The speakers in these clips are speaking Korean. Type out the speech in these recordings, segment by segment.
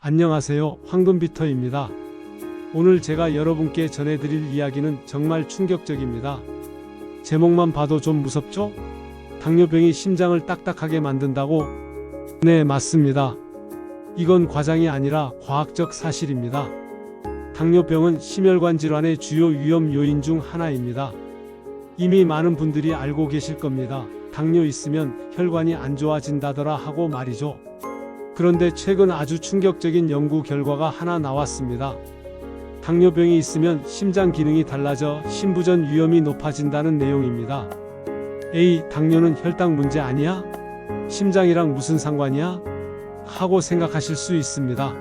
안녕하세요. 황금비터입니다. 오늘 제가 여러분께 전해드릴 이야기는 정말 충격적입니다. 제목만 봐도 좀 무섭죠? 당뇨병이 심장을 딱딱하게 만든다고? 네, 맞습니다. 이건 과장이 아니라 과학적 사실입니다. 당뇨병은 심혈관 질환의 주요 위험 요인 중 하나입니다. 이미 많은 분들이 알고 계실 겁니다. 당뇨 있으면 혈관이 안 좋아진다더라 하고 말이죠. 그런데 최근 아주 충격적인 연구 결과가 하나 나왔습니다. 당뇨병이 있으면 심장 기능이 달라져 심부전 위험이 높아진다는 내용입니다. 에이, 당뇨는 혈당 문제 아니야? 심장이랑 무슨 상관이야? 하고 생각하실 수 있습니다.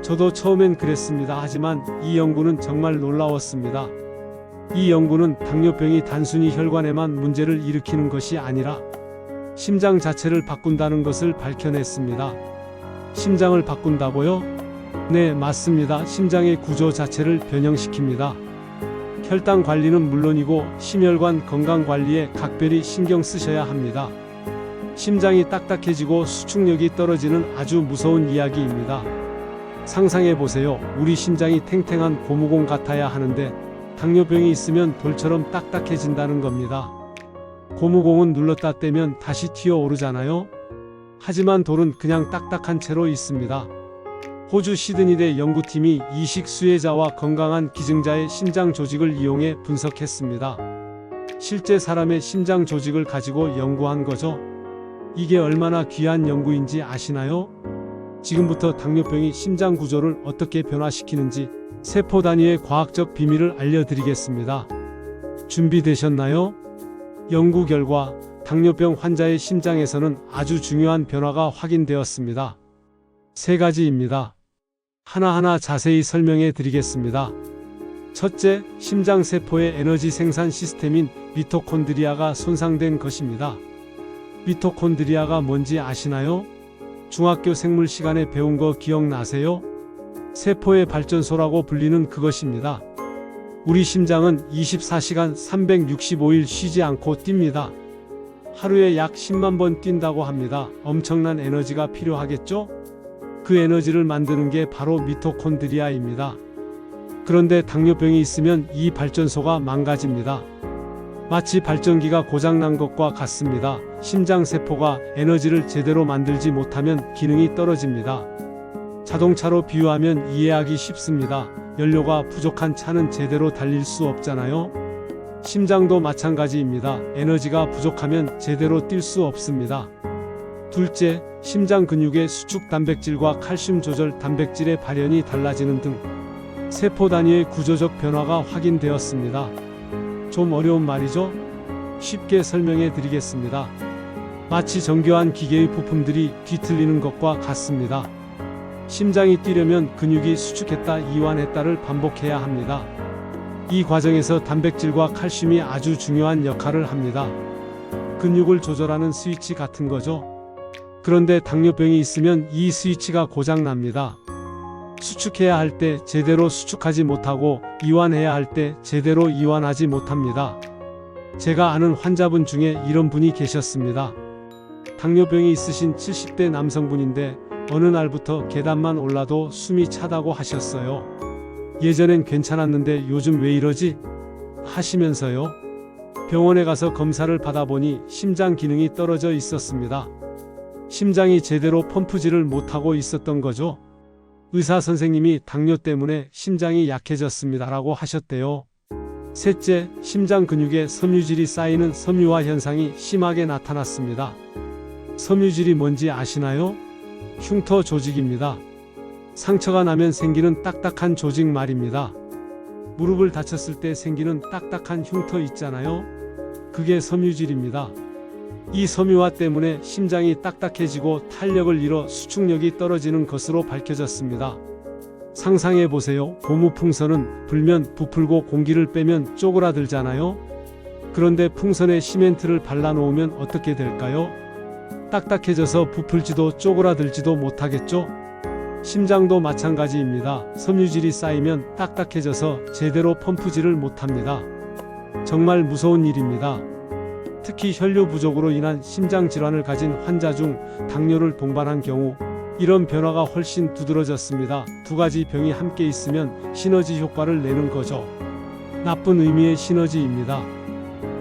저도 처음엔 그랬습니다. 하지만 이 연구는 정말 놀라웠습니다. 이 연구는 당뇨병이 단순히 혈관에만 문제를 일으키는 것이 아니라 심장 자체를 바꾼다는 것을 밝혀냈습니다. 심장을 바꾼다고요? 네, 맞습니다. 심장의 구조 자체를 변형시킵니다. 혈당 관리는 물론이고 심혈관 건강 관리에 각별히 신경 쓰셔야 합니다. 심장이 딱딱해지고 수축력이 떨어지는 아주 무서운 이야기입니다. 상상해 보세요. 우리 심장이 탱탱한 고무공 같아야 하는데 당뇨병이 있으면 돌처럼 딱딱해진다는 겁니다. 고무공은 눌렀다 떼면 다시 튀어오르잖아요. 하지만 돌은 그냥 딱딱한 채로 있습니다. 호주 시드니대 연구팀이 이식 수혜자와 건강한 기증자의 심장 조직을 이용해 분석했습니다. 실제 사람의 심장 조직을 가지고 연구한 거죠. 이게 얼마나 귀한 연구인지 아시나요? 지금부터 당뇨병이 심장 구조를 어떻게 변화시키는지 세포 단위의 과학적 비밀을 알려드리겠습니다. 준비되셨나요? 연구 결과 당뇨병 환자의 심장에서는 아주 중요한 변화가 확인되었습니다. 3가지입니다. 하나하나 자세히 설명해 드리겠습니다. 첫째, 심장세포의 에너지 생산 시스템인 미토콘드리아가 손상된 것입니다. 미토콘드리아가 뭔지 아시나요? 중학교 생물 시간에 배운 거 기억나세요? 세포의 발전소라고 불리는 그것입니다. 우리 심장은 24시간 365일 쉬지 않고 뜁니다. 하루에 약 10만 번 뛴다고 합니다. 엄청난 에너지가 필요하겠죠? 그 에너지를 만드는 게 바로 미토콘드리아입니다. 그런데 당뇨병이 있으면 이 발전소가 망가집니다. 마치 발전기가 고장난 것과 같습니다. 심장세포가 에너지를 제대로 만들지 못하면 기능이 떨어집니다. 자동차로 비유하면 이해하기 쉽습니다. 연료가 부족한 차는 제대로 달릴 수 없잖아요. 심장도 마찬가지입니다. 에너지가 부족하면 제대로 뛸 수 없습니다. 둘째, 심장 근육의 수축 단백질과 칼슘 조절 단백질의 발현이 달라지는 등 세포 단위의 구조적 변화가 확인되었습니다. 좀 어려운 말이죠? 쉽게 설명해 드리겠습니다. 마치 정교한 기계의 부품들이 뒤틀리는 것과 같습니다. 심장이 뛰려면 근육이 수축했다 이완했다를 반복해야 합니다. 이 과정에서 단백질과 칼슘이 아주 중요한 역할을 합니다. 근육을 조절하는 스위치 같은 거죠. 그런데 당뇨병이 있으면 이 스위치가 고장납니다. 수축해야 할 때 제대로 수축하지 못하고 이완해야 할 때 제대로 이완하지 못합니다. 제가 아는 환자분 중에 이런 분이 계셨습니다. 당뇨병이 있으신 70대 남성분인데 어느 날부터 계단만 올라도 숨이 차다고 하셨어요. 예전엔 괜찮았는데 요즘 왜 이러지? 하시면서요. 병원에 가서 검사를 받아보니 심장 기능이 떨어져 있었습니다. 심장이 제대로 펌프질을 못하고 있었던 거죠. 의사 선생님이 당뇨 때문에 심장이 약해졌습니다라고 하셨대요. 셋째, 심장 근육에 섬유질이 쌓이는 섬유화 현상이 심하게 나타났습니다. 섬유질이 뭔지 아시나요? 흉터 조직입니다. 상처가 나면 생기는 딱딱한 조직 말입니다. 무릎을 다쳤을 때 생기는 딱딱한 흉터 있잖아요. 그게 섬유질입니다. 이 섬유화 때문에 심장이 딱딱해지고 탄력을 잃어 수축력이 떨어지는 것으로 밝혀졌습니다. 상상해 보세요. 고무풍선은 불면 부풀고 공기를 빼면 쪼그라들잖아요. 그런데 풍선에 시멘트를 발라놓으면 어떻게 될까요? 딱딱해져서 부풀지도 쪼그라들지도 못하겠죠? 심장도 마찬가지입니다. 섬유질이 쌓이면 딱딱해져서 제대로 펌프질을 못합니다. 정말 무서운 일입니다. 특히 혈류 부족으로 인한 심장 질환을 가진 환자 중 당뇨를 동반한 경우 이런 변화가 훨씬 두드러졌습니다. 두 가지 병이 함께 있으면 시너지 효과를 내는 거죠. 나쁜 의미의 시너지입니다.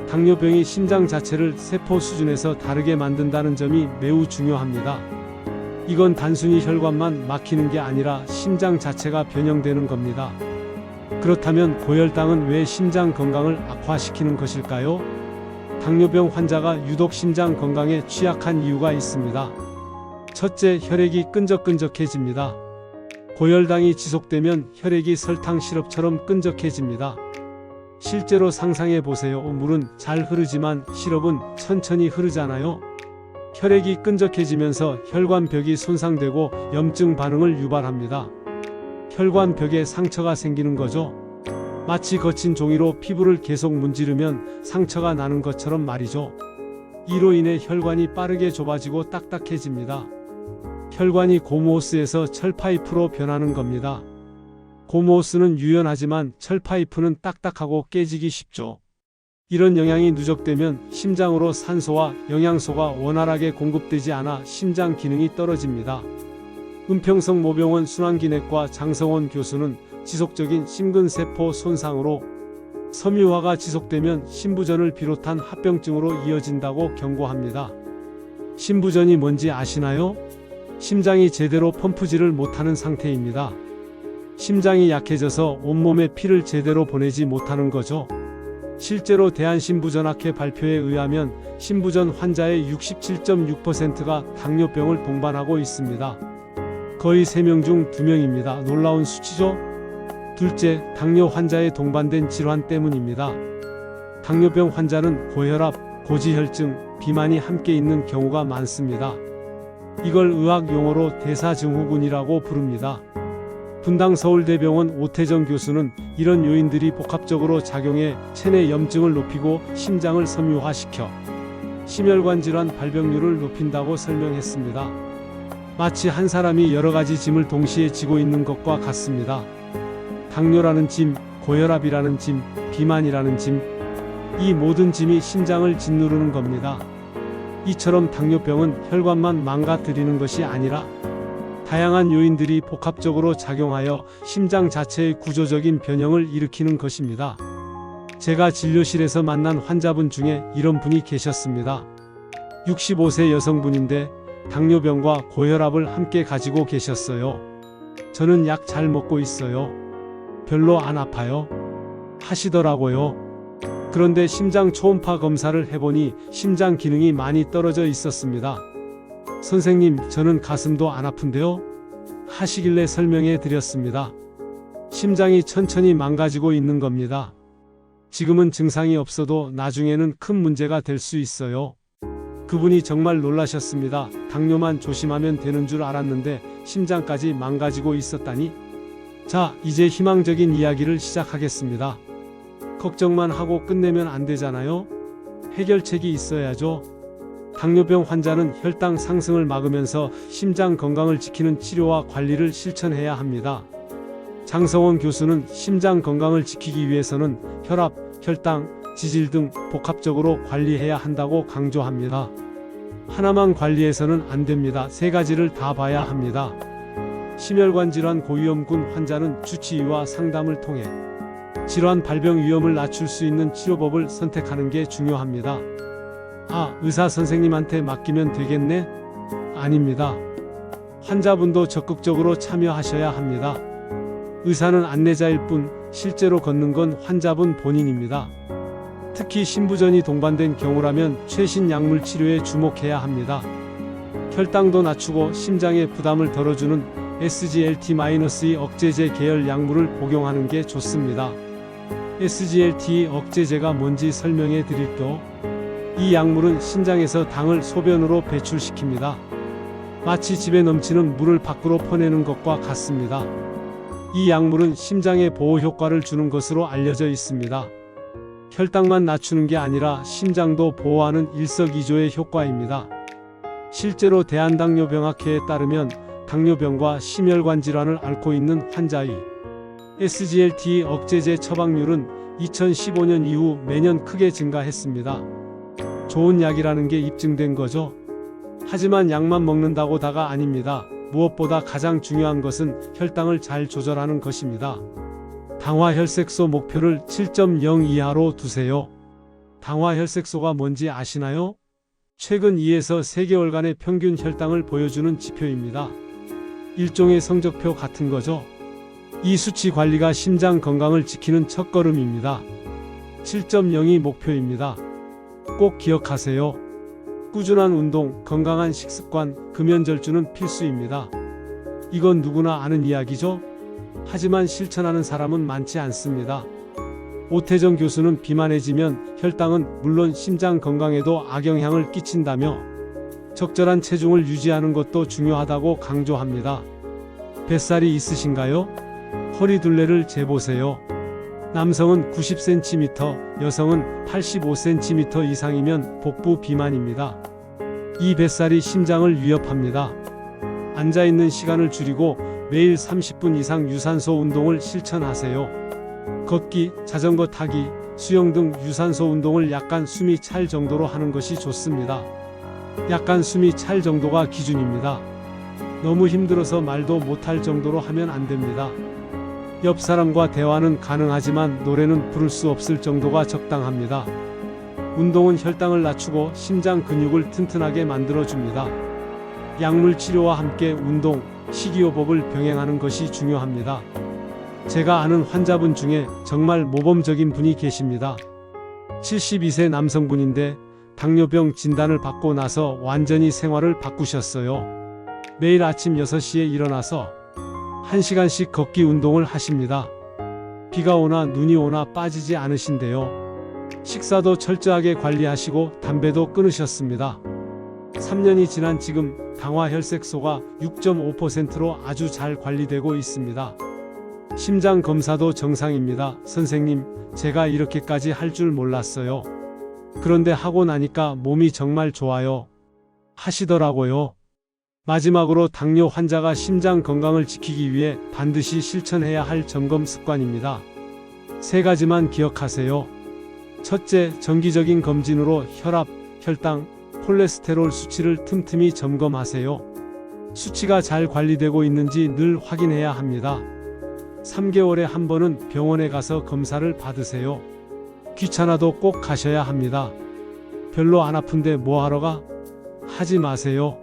당뇨병이 심장 자체를 세포 수준에서 다르게 만든다는 점이 매우 중요합니다. 이건 단순히 혈관만 막히는 게 아니라 심장 자체가 변형되는 겁니다. 그렇다면 고혈당은 왜 심장 건강을 악화시키는 것일까요? 당뇨병 환자가 유독 심장 건강에 취약한 이유가 있습니다. 첫째, 혈액이 끈적끈적해집니다. 고혈당이 지속되면 혈액이 설탕 시럽처럼 끈적해집니다. 실제로 상상해 보세요. 물은 잘 흐르지만 시럽은 천천히 흐르잖아요. 혈액이 끈적해지면서 혈관벽이 손상되고 염증 반응을 유발합니다. 혈관벽에 상처가 생기는 거죠. 마치 거친 종이로 피부를 계속 문지르면 상처가 나는 것처럼 말이죠. 이로 인해 혈관이 빠르게 좁아지고 딱딱해집니다. 혈관이 고무호스에서 철파이프로 변하는 겁니다. 고무호스는 유연하지만 철파이프는 딱딱하고 깨지기 쉽죠. 이런 영향이 누적되면 심장으로 산소와 영양소가 원활하게 공급되지 않아 심장 기능이 떨어집니다. 은평성 모병원 순환기내과 장성원 교수는 지속적인 심근세포 손상으로 섬유화가 지속되면 심부전을 비롯한 합병증으로 이어진다고 경고합니다. 심부전이 뭔지 아시나요? 심장이 제대로 펌프질을 못하는 상태입니다. 심장이 약해져서 온몸에 피를 제대로 보내지 못하는 거죠. 실제로 대한심부전학회 발표에 의하면 심부전 환자의 67.6%가 당뇨병을 동반하고 있습니다. 거의 3명 중 2명입니다. 놀라운 수치죠? 둘째, 당뇨 환자의 동반된 질환 때문입니다. 당뇨병 환자는 고혈압, 고지혈증, 비만이 함께 있는 경우가 많습니다. 이걸 의학 용어로 대사증후군이라고 부릅니다. 분당 서울대병원 오태정 교수는 이런 요인들이 복합적으로 작용해 체내 염증을 높이고 심장을 섬유화시켜 심혈관 질환 발병률을 높인다고 설명했습니다. 마치 한 사람이 여러 가지 짐을 동시에 지고 있는 것과 같습니다. 당뇨라는 짐, 고혈압이라는 짐, 비만이라는 짐, 이 모든 짐이 심장을 짓누르는 겁니다. 이처럼 당뇨병은 혈관만 망가뜨리는 것이 아니라 다양한 요인들이 복합적으로 작용하여 심장 자체의 구조적인 변형을 일으키는 것입니다. 제가 진료실에서 만난 환자분 중에 이런 분이 계셨습니다. 65세 여성분인데 당뇨병과 고혈압을 함께 가지고 계셨어요. 저는 약 잘 먹고 있어요. 별로 안 아파요. 하시더라고요. 그런데 심장 초음파 검사를 해보니 심장 기능이 많이 떨어져 있었습니다. 선생님, 저는 가슴도 안 아픈데요? 하시길래 설명해 드렸습니다. 심장이 천천히 망가지고 있는 겁니다. 지금은 증상이 없어도 나중에는 큰 문제가 될 수 있어요. 그분이 정말 놀라셨습니다. 당뇨만 조심하면 되는 줄 알았는데 심장까지 망가지고 있었다니? 자, 이제 희망적인 이야기를 시작하겠습니다. 걱정만 하고 끝내면 안 되잖아요? 해결책이 있어야죠. 당뇨병 환자는 혈당 상승을 막으면서 심장 건강을 지키는 치료와 관리를 실천해야 합니다. 장성원 교수는 심장 건강을 지키기 위해서는 혈압, 혈당, 지질 등 복합적으로 관리해야 한다고 강조합니다. 하나만 관리해서는 안 됩니다. 3가지를 다 봐야 합니다. 심혈관 질환 고위험군 환자는 주치의와 상담을 통해 질환 발병 위험을 낮출 수 있는 치료법을 선택하는 게 중요합니다. 아, 의사 선생님한테 맡기면 되겠네? 아닙니다. 환자분도 적극적으로 참여하셔야 합니다. 의사는 안내자일 뿐 실제로 걷는 건 환자분 본인입니다. 특히 심부전이 동반된 경우라면 최신 약물 치료에 주목해야 합니다. 혈당도 낮추고 심장의 부담을 덜어주는 SGLT-2 억제제 계열 약물을 복용하는 게 좋습니다. SGLT 억제제가 뭔지 설명해 드릴게요. 이 약물은 신장에서 당을 소변으로 배출시킵니다. 마치 집에 넘치는 물을 밖으로 퍼내는 것과 같습니다. 이 약물은 심장에 보호 효과를 주는 것으로 알려져 있습니다. 혈당만 낮추는 게 아니라 심장도 보호하는 일석이조의 효과입니다. 실제로 대한당뇨병학회에 따르면 당뇨병과 심혈관 질환을 앓고 있는 환자의 SGLT 억제제 처방률은 2015년 이후 매년 크게 증가했습니다. 좋은 약이라는 게 입증된 거죠. 하지만 약만 먹는다고 다가 아닙니다. 무엇보다 가장 중요한 것은 혈당을 잘 조절하는 것입니다. 당화혈색소 목표를 7.0 이하로 두세요. 당화혈색소가 뭔지 아시나요? 최근 2에서 3개월간의 평균 혈당을 보여주는 지표입니다. 일종의 성적표 같은 거죠. 이 수치 관리가 심장 건강을 지키는 첫걸음입니다. 7.0이 목표입니다. 꼭 기억하세요. 꾸준한 운동, 건강한 식습관, 금연절주는 필수입니다. 이건 누구나 아는 이야기죠? 하지만 실천하는 사람은 많지 않습니다. 오태정 교수는 비만해지면 혈당은 물론 심장 건강에도 악영향을 끼친다며 적절한 체중을 유지하는 것도 중요하다고 강조합니다. 뱃살이 있으신가요? 허리 둘레를 재보세요. 남성은 90cm, 여성은 85cm 이상이면 복부 비만입니다. 이 뱃살이 심장을 위협합니다. 앉아있는 시간을 줄이고 매일 30분 이상 유산소 운동을 실천하세요. 걷기, 자전거 타기, 수영 등 유산소 운동을 약간 숨이 찰 정도로 하는 것이 좋습니다. 약간 숨이 찰 정도가 기준입니다. 너무 힘들어서 말도 못할 정도로 하면 안 됩니다. 옆 사람과 대화는 가능하지만 노래는 부를 수 없을 정도가 적당합니다. 운동은 혈당을 낮추고 심장 근육을 튼튼하게 만들어줍니다. 약물 치료와 함께 운동, 식이요법을 병행하는 것이 중요합니다. 제가 아는 환자분 중에 정말 모범적인 분이 계십니다. 72세 남성분인데 당뇨병 진단을 받고 나서 완전히 생활을 바꾸셨어요. 매일 아침 6시에 일어나서 1시간씩 걷기 운동을 하십니다. 비가 오나 눈이 오나 빠지지 않으신대요. 식사도 철저하게 관리하시고 담배도 끊으셨습니다. 3년이 지난 지금 당화혈색소가 6.5%로 아주 잘 관리되고 있습니다. 심장 검사도 정상입니다. 선생님, 제가 이렇게까지 할 줄 몰랐어요. 그런데 하고 나니까 몸이 정말 좋아요. 하시더라고요. 마지막으로 당뇨 환자가 심장 건강을 지키기 위해 반드시 실천해야 할 점검 습관입니다. 3가지만 기억하세요. 첫째, 정기적인 검진으로 혈압, 혈당, 콜레스테롤 수치를 틈틈이 점검하세요. 수치가 잘 관리되고 있는지 늘 확인해야 합니다. 3개월에 한 번은 병원에 가서 검사를 받으세요. 귀찮아도 꼭 가셔야 합니다. 별로 안 아픈데 뭐 하러 가? 하지 마세요.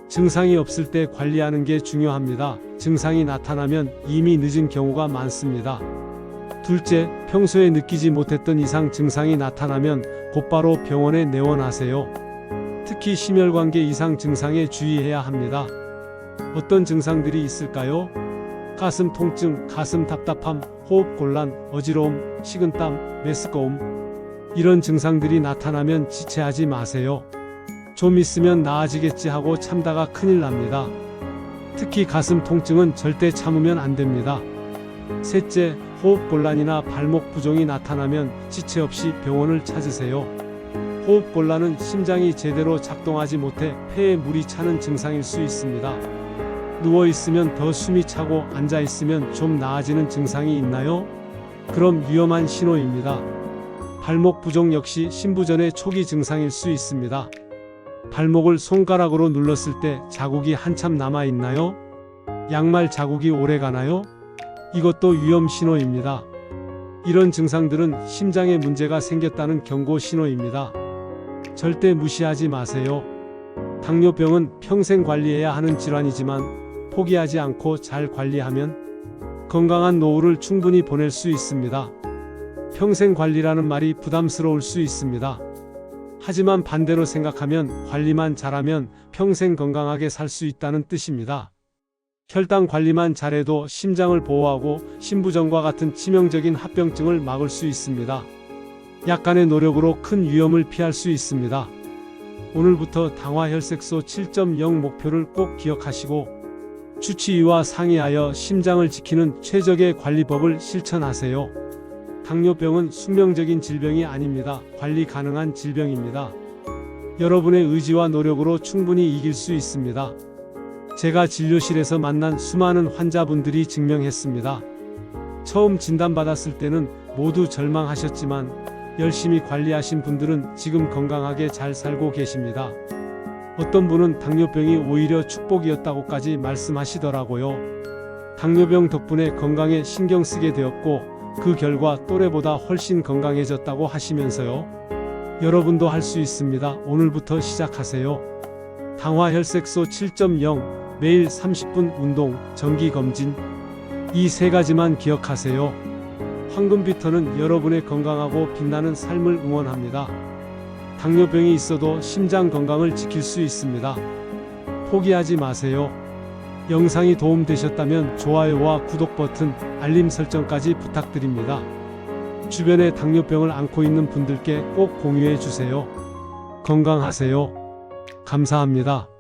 증상이 없을 때 관리하는 게 중요합니다. 증상이 나타나면 이미 늦은 경우가 많습니다. 둘째, 평소에 느끼지 못했던 이상 증상이 나타나면 곧바로 병원에 내원하세요. 특히 심혈관계 이상 증상에 주의해야 합니다. 어떤 증상들이 있을까요? 가슴 통증, 가슴 답답함, 호흡 곤란, 어지러움, 식은땀, 메스꺼움. 이런 증상들이 나타나면 지체하지 마세요. 좀 있으면 나아지겠지 하고 참다가 큰일 납니다. 특히 가슴 통증은 절대 참으면 안 됩니다. 셋째, 호흡 곤란이나 발목 부종이 나타나면 지체 없이 병원을 찾으세요. 호흡 곤란은 심장이 제대로 작동하지 못해 폐에 물이 차는 증상일 수 있습니다. 누워있으면 더 숨이 차고 앉아있으면 좀 나아지는 증상이 있나요? 그럼 위험한 신호입니다. 발목 부종 역시 신부전의 초기 증상일 수 있습니다. 발목을 손가락으로 눌렀을 때 자국이 한참 남아있나요? 양말 자국이 오래 가나요? 이것도 위험 신호입니다. 이런 증상들은 심장에 문제가 생겼다는 경고 신호입니다. 절대 무시하지 마세요. 당뇨병은 평생 관리해야 하는 질환이지만 포기하지 않고 잘 관리하면 건강한 노후를 충분히 보낼 수 있습니다. 평생 관리라는 말이 부담스러울 수 있습니다. 하지만 반대로 생각하면 관리만 잘하면 평생 건강하게 살 수 있다는 뜻입니다. 혈당 관리만 잘해도 심장을 보호하고 심부전과 같은 치명적인 합병증을 막을 수 있습니다. 약간의 노력으로 큰 위험을 피할 수 있습니다. 오늘부터 당화혈색소 7.0 목표를 꼭 기억하시고 주치의와 상의하여 심장을 지키는 최적의 관리법을 실천하세요. 당뇨병은 숙명적인 질병이 아닙니다. 관리 가능한 질병입니다. 여러분의 의지와 노력으로 충분히 이길 수 있습니다. 제가 진료실에서 만난 수많은 환자분들이 증명했습니다. 처음 진단받았을 때는 모두 절망하셨지만 열심히 관리하신 분들은 지금 건강하게 잘 살고 계십니다. 어떤 분은 당뇨병이 오히려 축복이었다고까지 말씀하시더라고요. 당뇨병 덕분에 건강에 신경 쓰게 되었고 그 결과 또래보다 훨씬 건강해졌다고 하시면서요. 여러분도 할 수 있습니다. 오늘부터 시작하세요. 당화혈색소 7.0, 매일 30분 운동, 정기검진. 이 세 가지만 기억하세요. 황금비터는 여러분의 건강하고 빛나는 삶을 응원합니다. 당뇨병이 있어도 심장 건강을 지킬 수 있습니다. 포기하지 마세요. 영상이 도움되셨다면 좋아요와 구독 버튼, 알림 설정까지 부탁드립니다. 주변에 당뇨병을 앓고 있는 분들께 꼭 공유해 주세요. 건강하세요. 감사합니다.